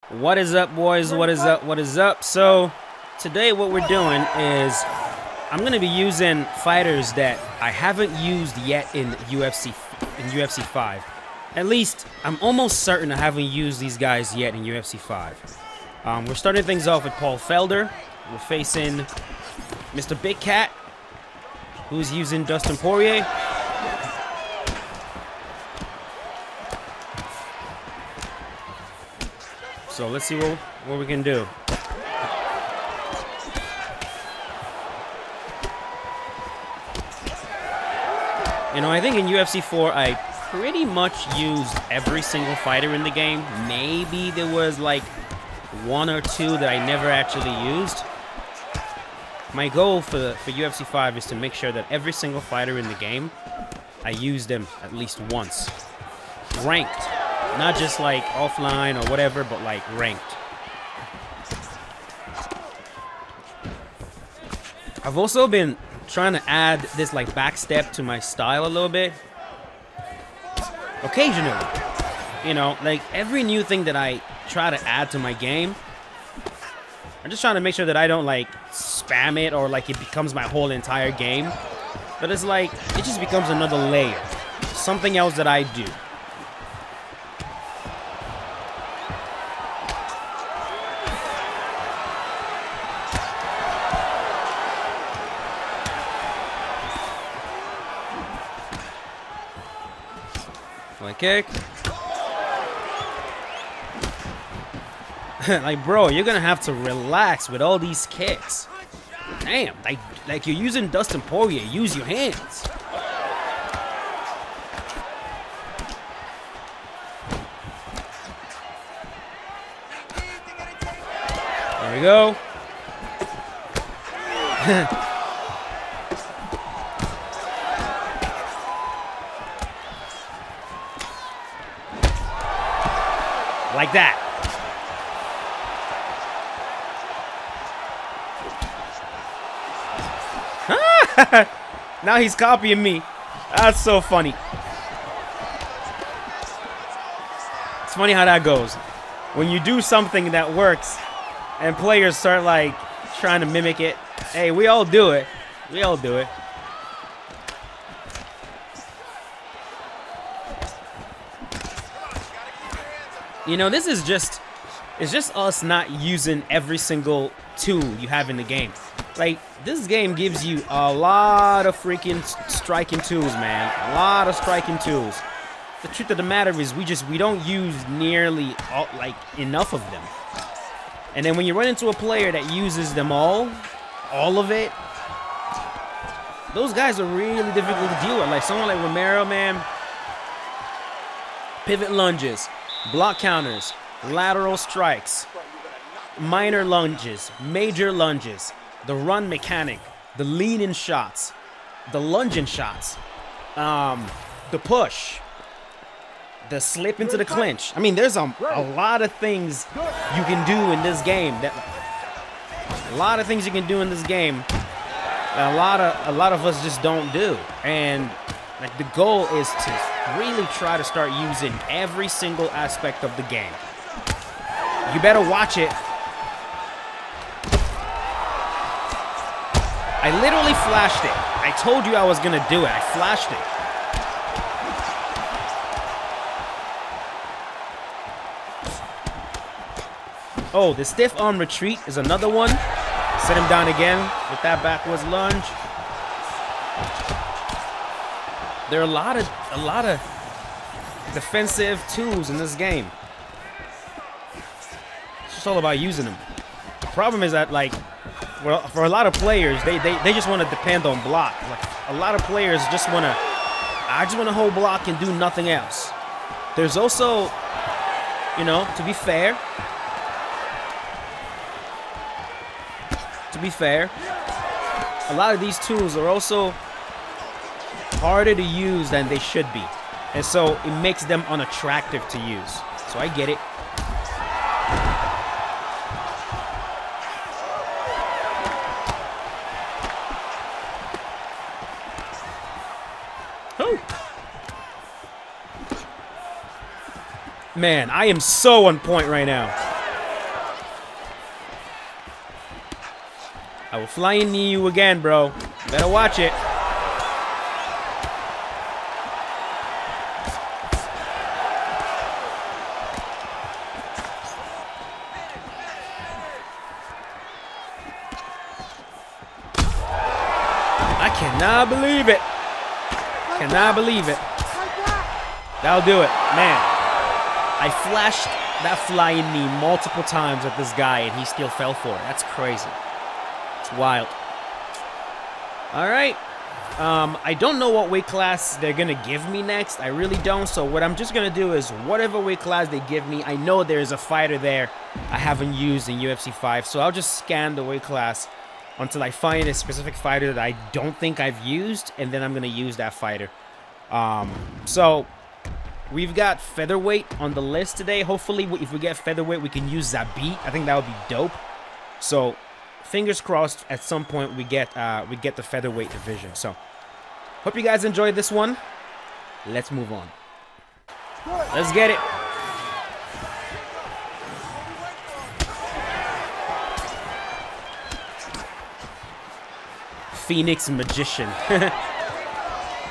What is up, boys? What is up? What is up? So today what we're doing is I'm going to be using fighters that I haven't used yet in UFC 5. At least I'm almost certain I haven't used these guys yet in UFC 5. We're starting things off with Paul Felder. We're facing Mr. Big Cat, who's using Dustin Poirier. So let's see what we can do. You know, I think in UFC 4, I pretty much used every single fighter in the game. Maybe there was like one or two that I never actually used. My goal for UFC 5 is to make sure that every single fighter in the game, I use them at least once. Ranked. Not just like offline or whatever, but like ranked. I've also been trying to add this like back step to my style a little bit. Occasionally. You know, like every new thing that I try to add to my game, I'm just trying to make sure that I don't like spam it or like it becomes my whole entire game. But it's like, it just becomes another layer. Something else that I do. Kick. Like, bro, you're gonna have to relax with all these kicks. Damn, like you're using Dustin Poirier. Use your hands. There we go. Like that. Now he's copying me. That's so funny. It's funny how that goes. When you do something that works and players start like trying to mimic it. Hey, we all do it. We all do it. You know, this is just, it's just us not using every single tool you have in the game. Like, this game gives you a lot of freaking striking tools, man. A lot of striking tools. The truth of the matter is we don't use nearly like enough of them. And then when you run into a player that uses them all of it, those guys are really difficult to deal with. Like someone like Romero, man. Pivot lunges. Block counters, lateral strikes, minor lunges, major lunges, the run mechanic, the lean-in shots, the lunging shots, the push, the slip into the clinch. I mean, there's a lot of things you can do in this game. That a lot of us just don't do. And like the goal is to really try to start using every single aspect of the game. You better watch it. I literally flashed it. I told you I was gonna do it. I flashed it. Oh, the stiff arm retreat is another one. Set him down again with that backwards lunge. There are a lot of defensive tools in this game. It's just all about using them. The problem is that, like, well, for a lot of players, they just want to depend on block. Like, a lot of players just want to, I just want to hold block and do nothing else. There's also, you know, to be fair, a lot of these tools are also harder to use than they should be, and so it makes them unattractive to use. So I get it. Oh. Man, I am so on point right now. I will flying knee you again, bro. Better watch it. I cannot believe it. Cannot believe it. That'll do it. Man, I flashed that flying knee multiple times at this guy, and he still fell for it. That's crazy. It's wild. All right. I don't know what weight class they're going to give me next. I really don't. So what I'm just going to do is whatever weight class they give me, I know there's a fighter there I haven't used in UFC 5. So I'll just scan the weight class until I find a specific fighter that I don't think I've used, and then I'm going to use that fighter. So we've got featherweight on the list today. Hopefully, if we get featherweight, we can use Zabit. I think that would be dope. So fingers crossed at some point we get the featherweight division. So hope you guys enjoyed this one. Let's move on. Let's get it. Phoenix Magician.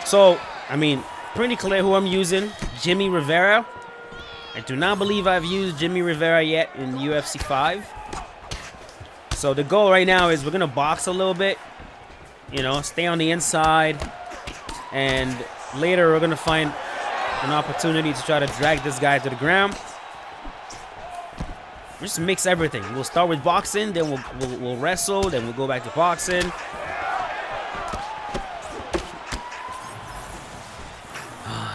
So, I mean, pretty clear who I'm using. Jimmy Rivera. I do not believe I've used Jimmy Rivera yet in UFC 5. So the goal right now is we're going to box a little bit. You know, stay on the inside. And later we're going to find an opportunity to try to drag this guy to the ground. Just mix everything. We'll start with boxing, then we'll wrestle, then we'll go back to boxing.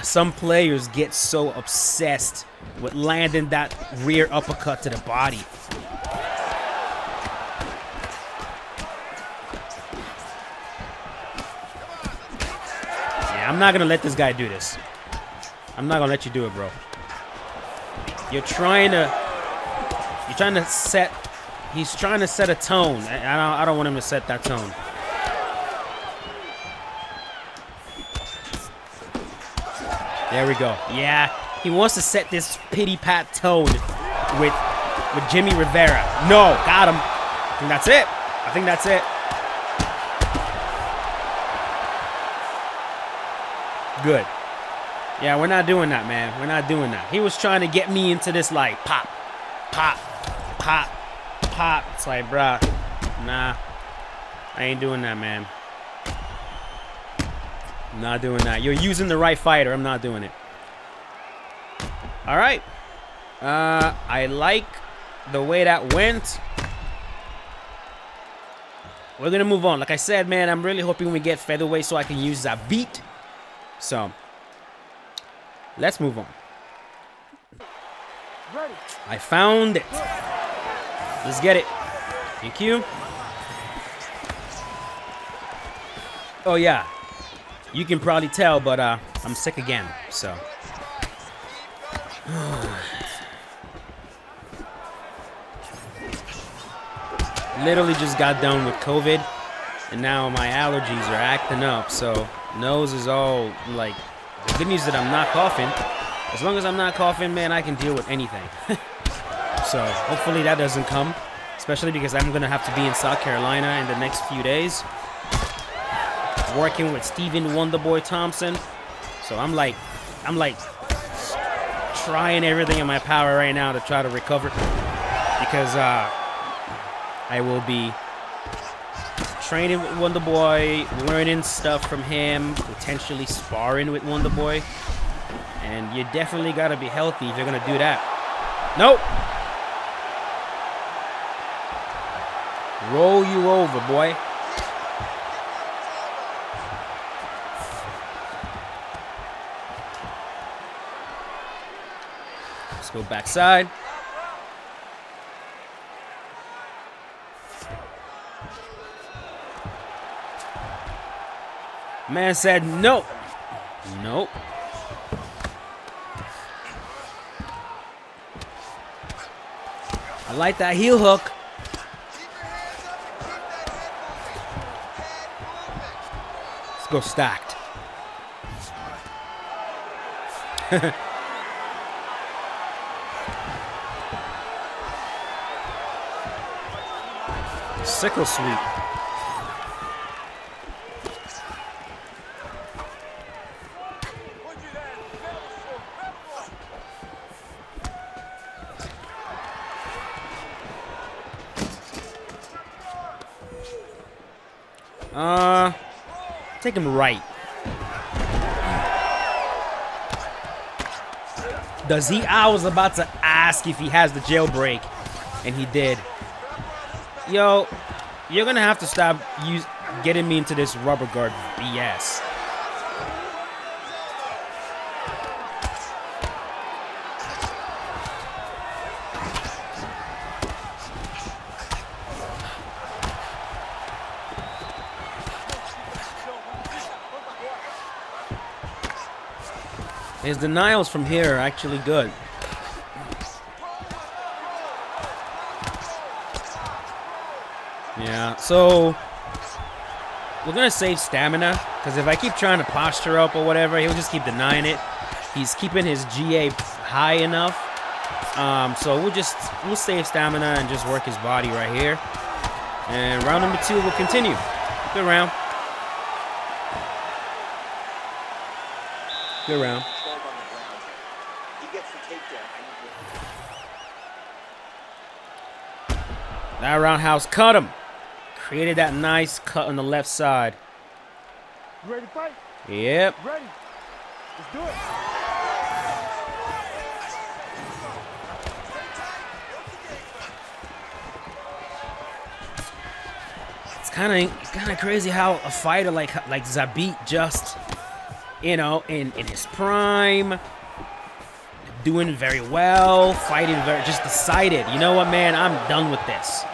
Some players get so obsessed with landing that rear uppercut to the body. Yeah, I'm not gonna let this guy do this. I'm not gonna let you do it, bro. He's trying to set a tone. I don't want him to set that tone. There we go. Yeah, he wants to set this pity-pat tone with Jimmy Rivera. No, got him. I think that's it. I think that's it. Good. Yeah, we're not doing that, man. We're not doing that. He was trying to get me into this, like, pop, pop, pop, pop. It's like, bruh, nah. I ain't doing that, man. I'm not doing that. You're using the right fighter. I'm not doing it. All right. I like the way that went. We're going to move on. Like I said, man, I'm really hoping we get featherweight so I can use Zabit. So, let's move on. I found it. Let's get it. Thank you. Oh, yeah. You can probably tell, but I'm sick again, so. Literally just got done with COVID, and now my allergies are acting up, so nose is all, like, the good news is that I'm not coughing. As long as I'm not coughing, man, I can deal with anything. So hopefully that doesn't come, especially because I'm going to have to be in South Carolina in the next few days, working with Stephen Wonderboy Thompson. So I'm like trying everything in my power right now to try to recover, because I will be training with Wonderboy, learning stuff from him, potentially sparring with Wonderboy. And you definitely got to be healthy if you're going to do that. Nope. Roll you over, boy. Let's go backside. Man said no. Nope. I like that heel hook. Let's go stacked. Sickle sweep. Take him right. Does he? I was about to ask if he has the jailbreak, and he did. Yo, you're gonna have to stop getting me into this rubber guard BS. His denials from here are actually good. Yeah, so we're gonna save stamina, because if I keep trying to posture up or whatever, he'll just keep denying it. He's keeping his GA high enough. So we'll save stamina and just work his body right here. And round number 2 will continue. Good round. Good round. That roundhouse cut him. Created that nice cut on the left side. You ready to fight? Yep. Ready. Let's do it. It's kind of crazy how a fighter like Zabit just, you know, in his prime, doing very well, fighting just decided, you know what, man, I'm done with this.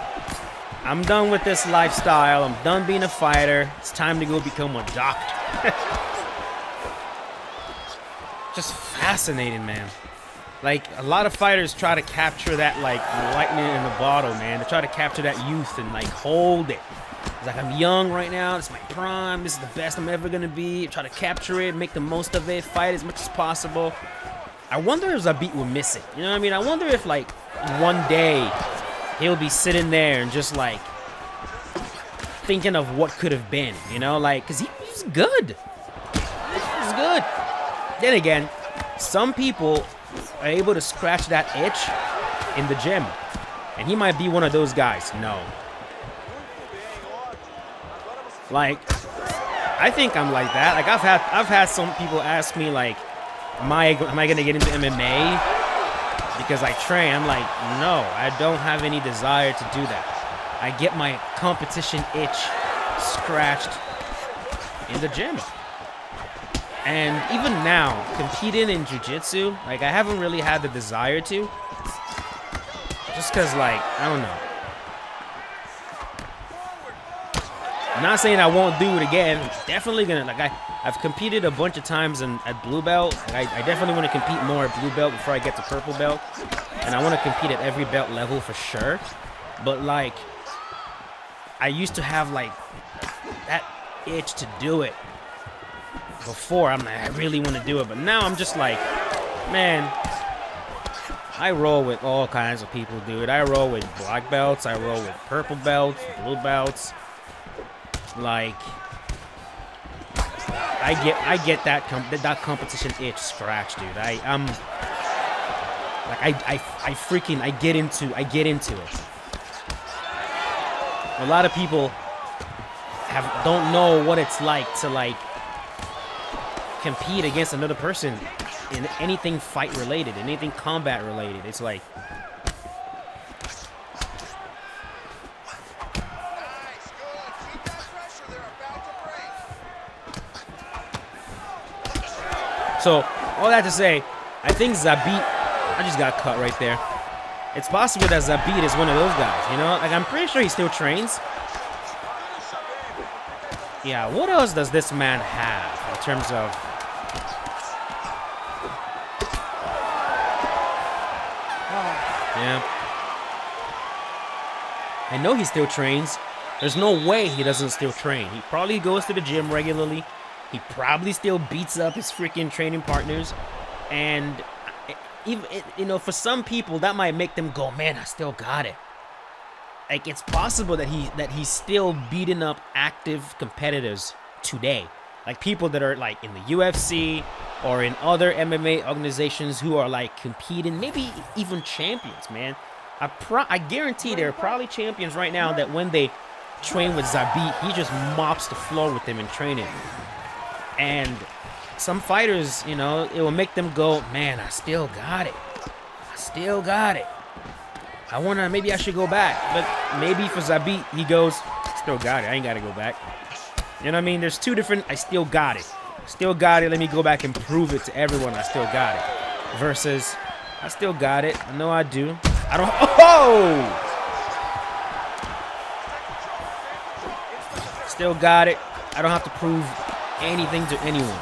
I'm done with this lifestyle. I'm done being a fighter. It's time to go become a doctor. Just fascinating, man. Like, a lot of fighters try to capture that, like, lightning in the bottle, man. They try to capture that youth and, like, hold it. It's like, I'm young right now. It's my prime. This is the best I'm ever going to be. Try to capture it, make the most of it, fight as much as possible. I wonder if Zabit will miss it. You know what I mean? I wonder if, like, one day he'll be sitting there and just, like, thinking of what could have been, you know? Like, because he was good. He was good. Then again, some people are able to scratch that itch in the gym. And he might be one of those guys. No. Like, I think I'm like that. Like, I've had some people ask me, like, am I gonna get into MMA because I train? I'm like, no, I don't have any desire to do that. I get my competition itch scratched in the gym. And even now, competing in jiu-jitsu, like, I haven't really had the desire to. Just because, like, I don't know. I'm not saying I won't do it again. Definitely gonna, like, I've competed a bunch of times at blue belt. I definitely want to compete more at blue belt before I get to purple belt. And I want to compete at every belt level for sure. But, like, I used to have, like, that itch to do it before. I'm like, I really want to do it. But now I'm just like, man, I roll with all kinds of people, dude. I roll with black belts. I roll with purple belts, blue belts. Like, I get that competition itch scratched, dude. I get into it. A lot of people don't know what it's like to, like, compete against another person in anything fight related, anything combat related. It's like, so all that to say, I think Zabit, I just got cut right there. It's possible that Zabit is one of those guys, you know? Like, I'm pretty sure he still trains. Yeah, what else does this man have in terms of... Yeah. I know he still trains. There's no way he doesn't still train. He probably goes to the gym regularly. He probably still beats up his freaking training partners. And, even, you know, for some people, that might make them go, man, I still got it. Like, it's possible that he's still beating up active competitors today. Like, people that are, like, in the UFC or in other MMA organizations who are, like, competing, maybe even champions, man. I guarantee there are probably champions right now that when they train with Zabit, he just mops the floor with him in training. And some fighters, you know, it will make them go, man, I still got it. I still got it. Maybe I should go back. But maybe for Zabit, he goes, still got it. I ain't got to go back. You know what I mean? There's two different, I still got it. Still got it. Let me go back and prove it to everyone I still got it. Versus, I still got it. I know I do. I don't, oh! Still got it. I don't have to prove anything to anyone.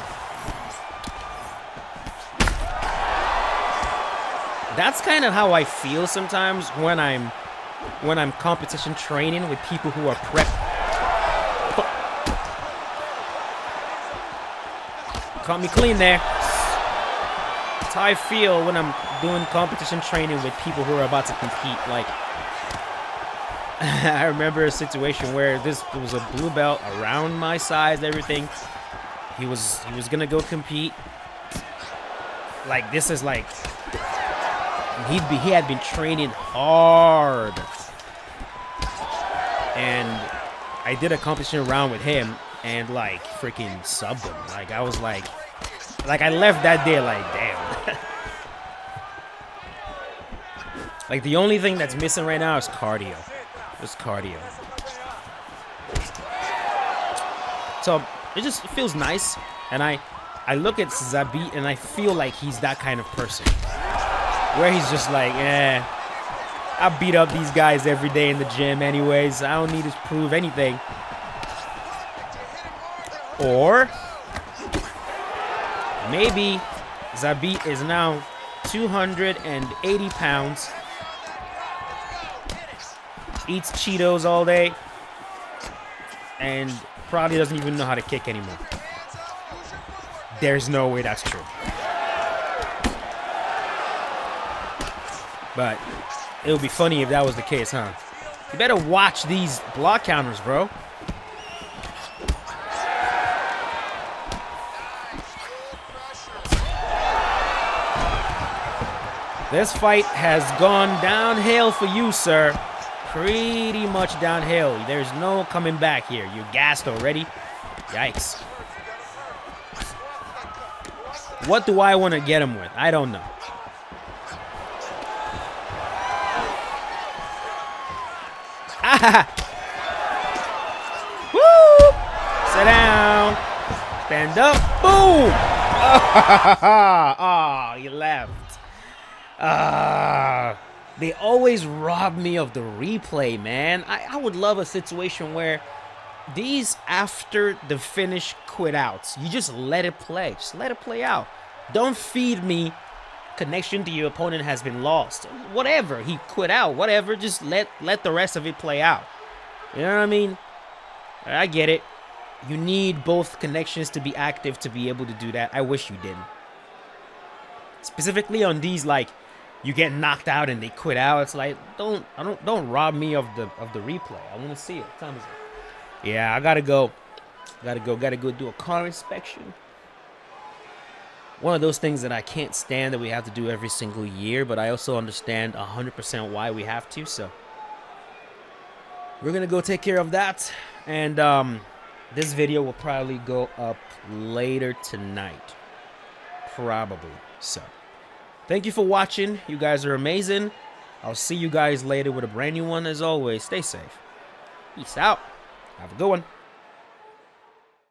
That's kind of how I feel sometimes when I'm competition training with people who are prep. Caught me clean there. That's how I feel when I'm doing competition training with people who are about to compete. Like, I remember a situation where there was a blue belt around my size, everything. He was gonna go compete. Like, this is like, he had been training hard, and I did a competition round with him and like freaking subbed him. Like, I was like I left that day like, damn. Like, the only thing that's missing right now is cardio. Just cardio. So it feels nice, and I look at Zabit and I feel like he's that kind of person, where he's just like, I beat up these guys every day in the gym anyways. I don't need to prove anything. Or maybe Zabit is now 280 pounds, eats Cheetos all day, and probably doesn't even know how to kick anymore. There's no way that's true. But it would be funny if that was the case, huh? You better watch these block counters, bro. This fight has gone downhill for you, sir. Pretty much downhill. There's no coming back here. You're gassed already. Yikes. What do I want to get him with? I don't know. Ah! Woo! Sit down. Stand up. Boom! Oh, you left. They always rob me of the replay, man. I would love a situation where these after the finish quit outs, you just let it play. Just let it play out. Don't feed me connection to your opponent has been lost. Whatever. He quit out. Whatever. Just let the rest of it play out. You know what I mean? I get it. You need both connections to be active to be able to do that. I wish you didn't. Specifically on these, like, you get knocked out and they quit out. It's like, don't rob me of the replay. I want to see it. What time is it? Yeah, I gotta go. Gotta go do a car inspection. One of those things that I can't stand that we have to do every single year, but I also understand 100% why we have to. So we're gonna go take care of that, and this video will probably go up later tonight, probably. So thank you for watching. You guys are amazing. I'll see you guys later with a brand new one. As always, stay safe. Peace out. Have a good one.